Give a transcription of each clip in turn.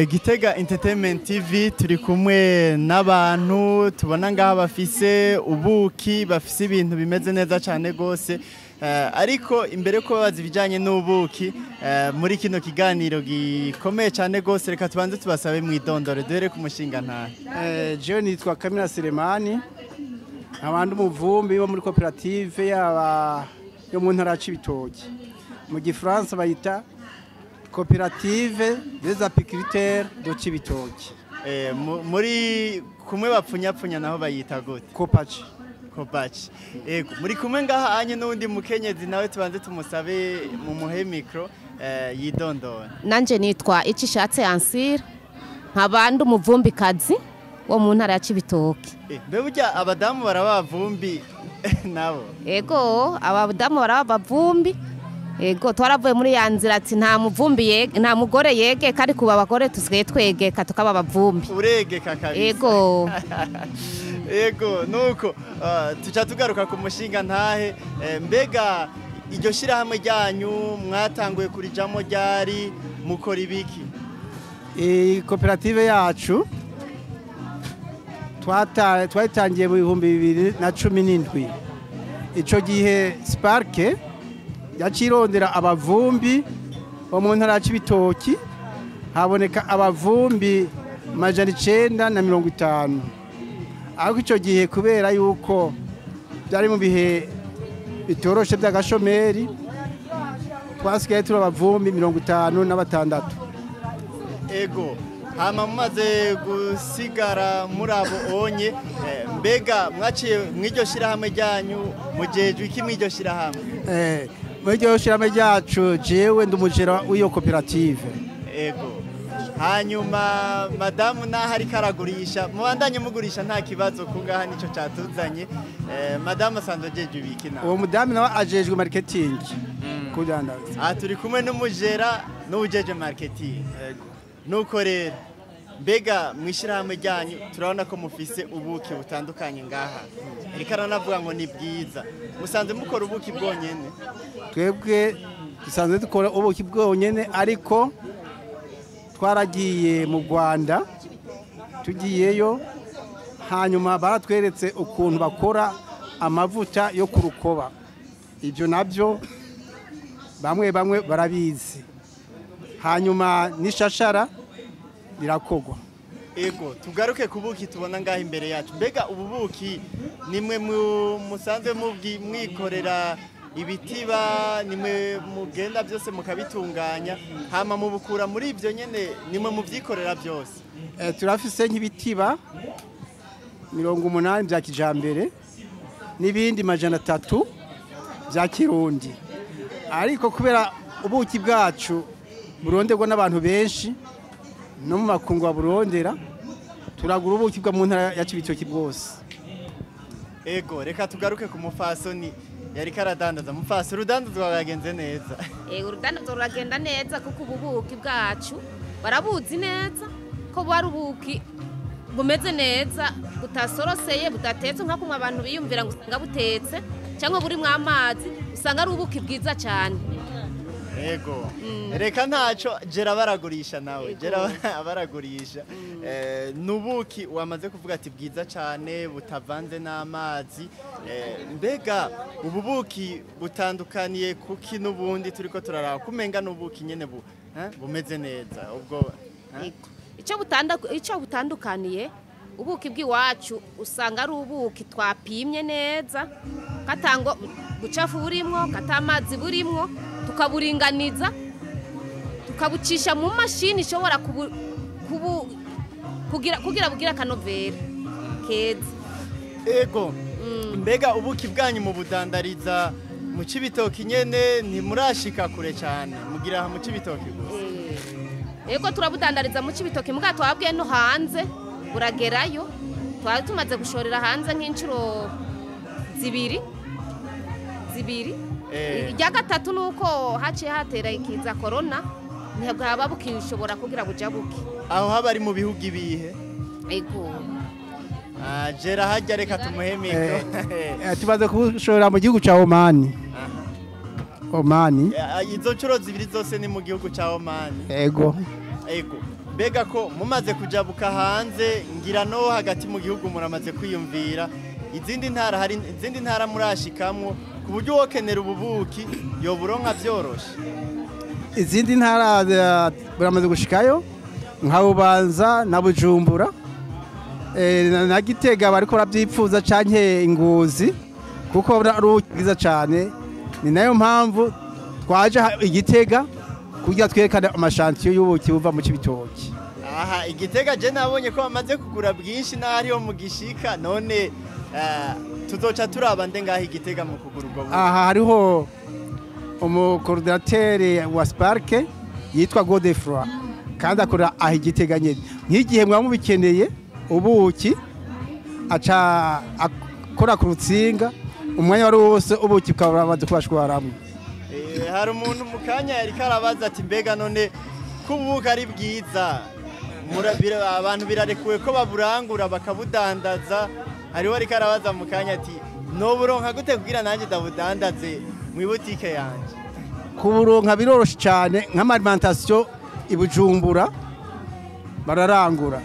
Gitega Entertainment Tv turi kumwe n'abantu tubona ngaha bafise ubuki bafise ibintu bimeze neza cyane gose ariko imbere ko bazi bijanye n'ubuki muri kino kiganiro gikomeye cyane gose reka tubanze tubasabe mwidondore dore ku mushinga ntahe je nitwa Kamina Selemani abandi umuvumbi bo muri koperative yaba yo mu ntara y'Ibitoki mu gifaransa bayita Coopérative des apiculteurs de Cibitoki. Muri kumwe bapfunyapfunya naho bayita gute? Kopaci. Kopaci. Ego, muri kumwe ngaha anye n'undi mukenyezi nawe tubanze tumusabe mu muhe micro yidondora. Nanje nitwa Icishatse Ansir, nkabandi umuvumbikazi wo mu ntara ya Cibitoki. Mbe burya abadamu barabavumbi nabo? Ego, abadamu barabavumbi. Ego twaravuye muri ya nzira ati nta muvumbi nta mugore yegeka ariko abagore tusigaye twegeka tukaba abavumbi. Uregeka kabisa. Ego. Ego nuko tuca tugaruka ku mushinga ntahe mbega iryo shirahamwe ryanyu mwatanguye kurijamo ryari mukora ibiki? Koperative yacu twatangiye mu 2017. Ico gihe Sparke yacirondera abavumbi bo mu ntara y'Ibitoki haboneka abavumbi 950 ariko ico gihe kubera yuko byari mu bihe bitoroshe by'agashomeri twasigaye turi abavumbi 56. Ego hama mumaze gusigara muri abo onye mbega mwaciye mw'iryo shirahamwe ryanyu mujejwe iki mw'iryo shirahamwe? Mwiryo shirahamwe ryacu jewe ndumujera w'iyo koperative. Ego hanyuma madamu naho ariko aragurisha mubandanye mugurisha nta kibazo kungaha nico catuzanye madamu asanzwe ajejwe ibiki nawe? Uwo mudamu nawe ajejwe marketing kudandaza. Turi kumwe n'umujera n'ujeje marketing. Ego nuko rero mbega mwishirahamwe ryanyu turabona ko mufise ubuki butandukanye ngaha ariko aranavuga ngo ni bwiza musanze mukora ubuki bwonyene? Twebwe dusanzwe dukora ubuki bwonyene ariko twaragiye mu Rwanda tugiyeyo hanyuma baratweretse ukuntu bakora amavuta yo kurukoba ibyo nabyo bamwe barabizi hanyuma nishashara birakogwa. Ego tugaruke kubuki tubona ngaha imbere yacu mbega ububuki nimwe musanzwe mwikorera ibitiba nimwe mugenda byose mukabitunganya hama mubukura muri ibyo nyene nimwe muvyikorera byose? Turafise nk'ibitiba 80 bya kijambere n'ibindi 300 bya kirundi ariko kubera ubuki bwacu buronderwa n'abantu benshi no mu makungu burondera turagura ubuki bwa mu ntara ya Cibitoki bwose. Ego reka tugaruke ku mufasoni yari karadandaza mufasi urudandazo rwagenze neza? Urudandazo ruragenda neza kuko ububuki bwacu barabuzi neza ko bari ubuki bumeze neza butasoroseye budatetse nka kumwe abantu biyumvira ngo usanga butetse cyangwa buri mu amazi usanga ari ubuki bwiza cyane. Ego reka ntaco jera baragurisha nawe jera baragurisha nubuki wamaze kuvuga ati bwiza cyane butavanze n'amazi mbega ububuki butandukaniye kuki nubundi turiko turaraba kumenga nubuki nyene bumeze neza ubwo ico butandukaniye ubuki bw'iwacu usanga ari ubuki twapimye neza katango bucafu burimwo katamazi burimwo tukaburinganiza tukabucisha mu mashini ishobora kugira bugira kanovera keza. Ego mbega ubuki bwanyu mu budandariza mu Cibitoki nyene ntimurashika kure cyane mugira mu Cibitoki gusa? Ego turabudandariza mu Cibitoki muga twabwiye no hanze buragerayo twari tumaze gushorera hanze nk'incuro zibiri ijya gatatu nuko haciye hatera ikiza corona ntabwo haba bukishobora kugira buja buki aho haba ari mu bihugu ibihe? Ego jera hajya reka tumuhe mikro tubaze kushora mu gihugu ca Oman izo ncuro zibiri zose ni mu gihugu ca Oman. Ego mbega ko mumaze kujabuka hanze ngira no hagati mu gihugu muramaze kwiyumvira izindi ntara hari izindi ntara murashikamwo ku buryo wokenera ububuki yoburonka byoroshe. Izindi ntara buramaze gushikayo nka Bubanza na Bujumbura na Gitega bariko bavyipfuza canke Ingozi kuko rukiza cyane. Ni nayo mpamvu twaje Igitega kugira twerekane amashantiyo y'ubuki buva mu Cibitoki. Aha Igitega je nabonye ko bamaze kugura bwinshi n'ariho mu gishika none tuzoca turaba nde ngaho Igitega mu kugura ubwo buki. Aha hariho umukoordinateur wa Spark yitwa Godefroy kandi akora aho Igitega nyene. Nk'igihe mwamubikeneye ubuki aca akora ku rutsinga umwanya wari wose ubuki bukaba bamaze kubashwaramwe. Hari umuntu mu kanya yari karabaza ati mbega none kubuka ari bwiza abantu birarekuwe ko baburangura bakabudandaza. Hariho ari karabaza mu kanya ati noburonka gute kugira nanjye ndabudandaze mu butike yanje. Kuburonka biroroshe cyane nk'alimentation ibujumbura bararangura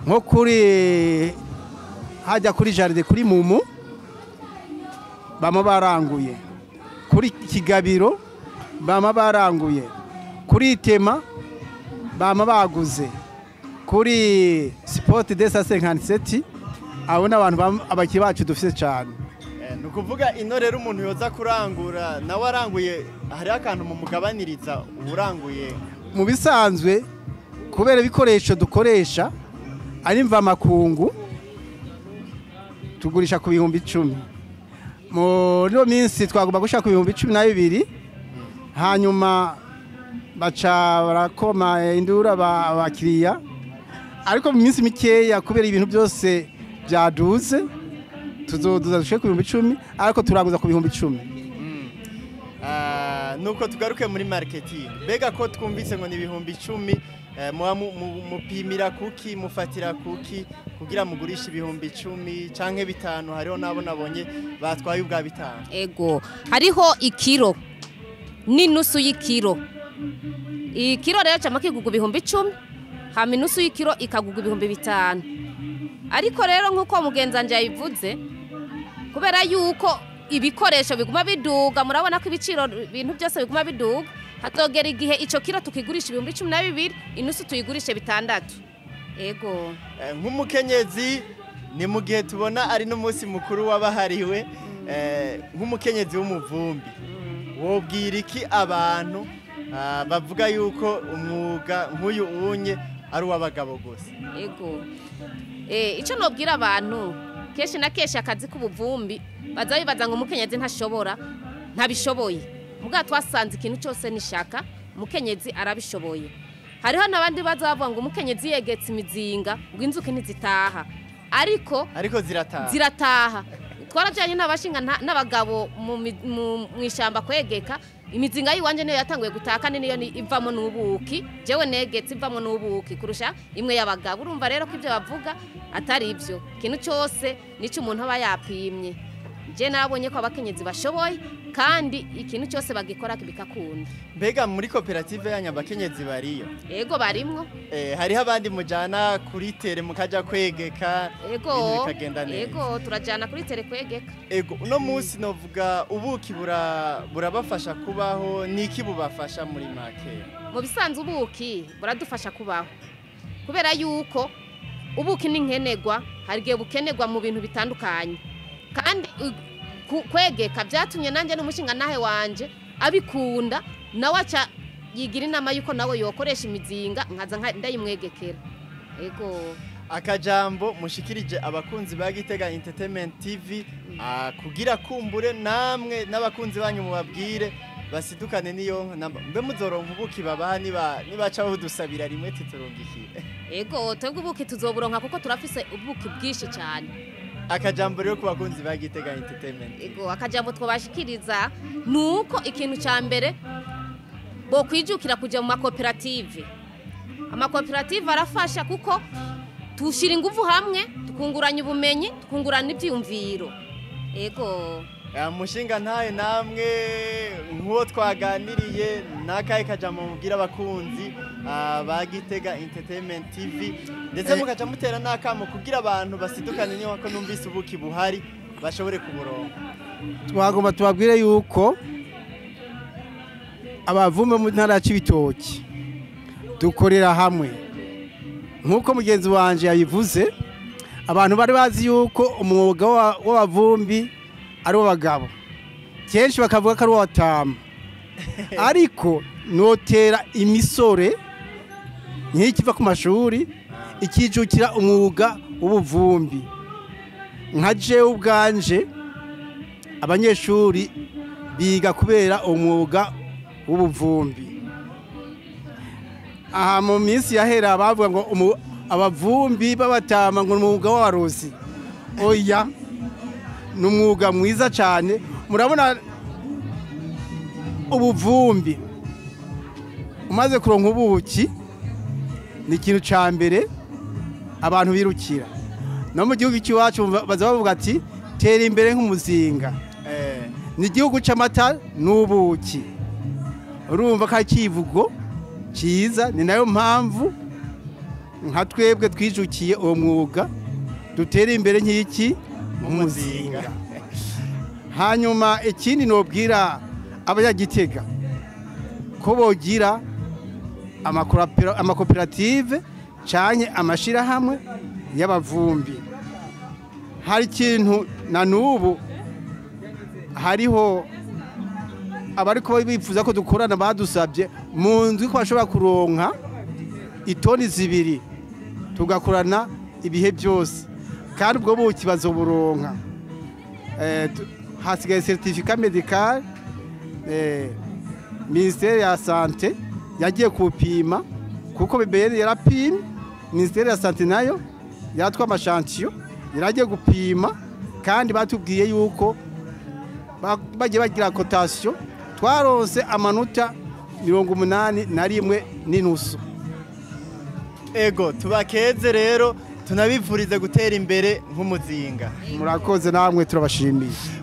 nko kuri hajya kuri jaride kuri mumu bama baranguye, kuri Kigabiro bama baranguye, kuri Tema bama baguze, kuri Sport 257 abona abantu abaki bacu dufise cyane. Nukuvuga ino rero umuntu yoza kurangura nawe aranguye hari akantu mu mugabaniriza uranguye. Mu bisanzwe kubera ibikoresho dukoresha ari mva makungu tugurisha ku 10,000. Muri minsi twagomba gushaka ku 12,000 hanyuma baca barakoma indura abakiriya ariko mu minsi mikeya kubera ibintu byose byaduze tuzoduza dushike ku 10,000 ariko turaguza ku 10,000. Nuko tugaruke muri marketing bega ko twumvise ngo ni 10,000 mupimira kuki mufatira kuki kugira mugurisha 10,000 canke 5 hariho nabo nabonye batwaye ubwa 5. Ego hariho ikiro n'inusu y'ikiro. Ikiro rero cyama kigugu 10,000 hama inusu y'ikiro ikagugu 5,000. Ariko rero nkuko mugenzanje yayivuze kubera yuko ibikoresho biguma biduga murabona ko ibiciro ibintu byose biguma biduga hatogera igihe ico kiro tukigurisha 12,000 inusu tuyigurishe 6. Ego nk'umukenyezi ni mu gihe tubona ari n'umunsi mukuru wabahariwe nk'umukenyezi w'umuvumbi wobwira iki abantu bavuga yuko umwuga nk'uyu unye ari uw'abagabo gusa? Ego ico nobwira abantu keshi na keshi akazi k'ubuvumbi baza bibaza ngo umukenyezi ntashobora ntabishoboye muga twasanze ikintu cyose nishaka umukenyezi arabishoboye. Hariho nabandi bazavuga ngo umukenyezi yegetse imizinga ngo inzuki ntizitaha ariko zirataha. Twarajyanye n'abashinga n'abagabo mu ishamba kwegeka imizinga yiwanje niyo yatanguye gutaka niyo ivamo n'ubuki jewe negetse ivamo n'ubuki kurusha imwe y'abagabo. Urumva rero ko ibyo bavuga atari ibyo ikintu cyose nico umuntu aba yapimye. Je nabonye ko abakenyezi bashoboye kandi ikintu cyose bagikora bikakunda. Mbega muri koperative yanyu abakenyezi bariyo? Ego barimwo. Hariho abandi mujana kuri tere mukaja kwegeka ibintu bikagenda neza? Ego turajana kuri tere kwegeka. Ego uno munsi novuga ubuki burabafasha kubaho niki bubafasha muri make? Mu bisanzwe ubuki buradufasha kubaho kubera yuko ubuki ni nkenegwa hari gihe bukenegwa mu bintu bitandukanye kandi kwegeka byatumye nanjye n'umushinga nahe wanje abikunda nawe aca yigira inama yuko nawe yokoresha imizinga nkaza ndayimwegekera. Ego akajambo mushikirije abakunzi ba Gitega Entertainment TV kugira kumbure namwe n'abakunzi banyu mubabwire basidukane niyo mbe muzoronka ubuki babaha nibaca budusabira rimwe titurongikiye. Ego twebwe ubuki tuzoburonka kuko turafise ubuki bwishi cyane. Akajambo rero ku bakunzi ba Gitega Entertainment. Ego akajambo twabashikiriza nuko ikintu ca mbere bo kwijukira kuja mu makoperative. Amakoperative arafasha kuko tushira ingufu hamwe tukunguranya ubumenyi tukungurana ibyumviro. Ego mushinga ntaye namwe nk'uwo twaganiriye n'akahe kajambo mubwira abakunzi ba Gitega Entertainment TV ndetse mukaca mutera n'akamo kugira abantu basidukane niyo ko numvise ubuki buhari bashobore kuburonka. Twagomba tubabwire yuko abavumbe mu ntara ya Cibitoki dukorera hamwe nk'uko mugenzi wanje yabivuze. Abantu bari bazi yuko umwuga w'abavumbi ari w'abagabo, kenshi bakavuga ko ari uw'abatama, ariko notera imisore nkikiva ku mashuri ikijukira umwuga w'ubuvumbi. Nka jewe ubwanje abanyeshuri biga kubera umwuga w'ubuvumbi. Aha mu minsi yahera bavuga ngo abavumbi b'abatama ngo umwuga w'abarozi. Oya, ni umwuga mwiza cyane. Murabona ubuvumbi umaze kuronka ubuki ni ikintu cya mbere abantu birukira. No mu gihugu cy'iwacu baza bavuga ati tera imbere nk'umuzinga. Ni igihugu cy'amata n'ubuki. Urumva ko kivugo cyiza, ni nayo mpamvu nka twebwe twijukiye uwo mwuga dutera imbere nk'iki umuzinga. Hanyuma ikindi nobwira abanyagitega ko bogira amakoperative canke amashirahamwe y'abavumbi. Hari ikintu na nubu hariho abariko bifuza ko dukorana badusabye mu ndwi ko bashobora kuronka itoni 2 tugakorana ibihe byose, kandi ubwo buki bazoburonka. Hasigaye certificat médical, ministère ya santé yagiye kupima kuko BBN yarapimye, ministère ya santé nayo yatwa amashantiyo yaragiye gupima, kandi batubwiye yuko bagiye bagira cotation. Twaronse amanota 81 n'inusu. Ego tubakeze rero tunabivurize gutera imbere nk'umuzinga. Murakoze namwe turabashimiye.